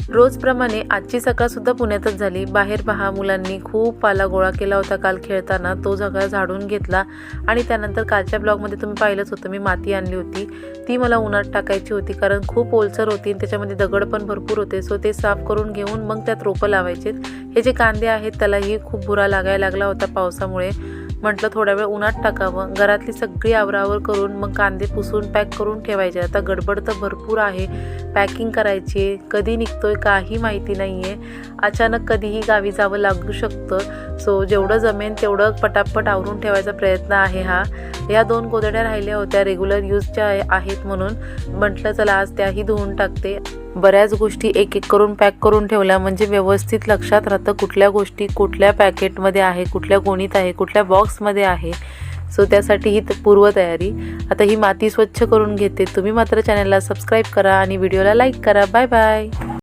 रोजप्रमाणे आजची सकाळसुद्धा पुण्यातच झाली। बाहेर पहा मुलांनी खूप पाला गोळा केला होता काल खेळताना, तो सगळा झाडून घेतला आणि त्यानंतर कालच्या ब्लॉगमध्ये तुम्ही पाहिलंच होतं मी माती आणली होती, ती मला उन्हात टाकायची होती कारण खूप ओलसर होती आणि त्याच्यामध्ये दगड पण भरपूर होते। सो ते साफ करून घेऊन मग त्यात रोपं लावायचे। हे जे कांदे आहेत त्यालाही खूप बुरा लागायला लागला होता पावसामुळे, म्हटलं थोडा वेळ उन्हात टाकावं। घरातली सगळी आवरावर करून मग कांदे पुसून पॅक करून ठेवायचे। आता गडबड तर भरपूर आहे, पॅकिंग करायची, कधी निघतोय काही माहिती नाही आहे, अचानक कधीही गावी जावं लागू शकतं। सो जेवढं जमेन तेवढं पटापट आवरून ठेवायचा प्रयत्न आहे हा। या 2 गोधड्या राहिल्या होत्या रेग्युलर यूजच्या आहेत म्हणून म्हटलं चला आज त्याही धुवून टाकते। बऱ्याच गोष्टी एक एक करून पॅक करून ठेवल्या म्हणजे व्यवस्थित लक्षात राहतं कुठल्या गोष्टी कुठल्या पॅकेटमध्ये आहे, कुठल्या गोणीत आहे, कुठल्या बॉक्समध्ये आहे। सो त्यासाठी ही पूर्वतयारी। आता ही माती स्वच्छ करून घेते। तुम्ही मात्र चॅनलला सबस्क्राईब करा आणि व्हिडिओला लाईक करा। Bye bye.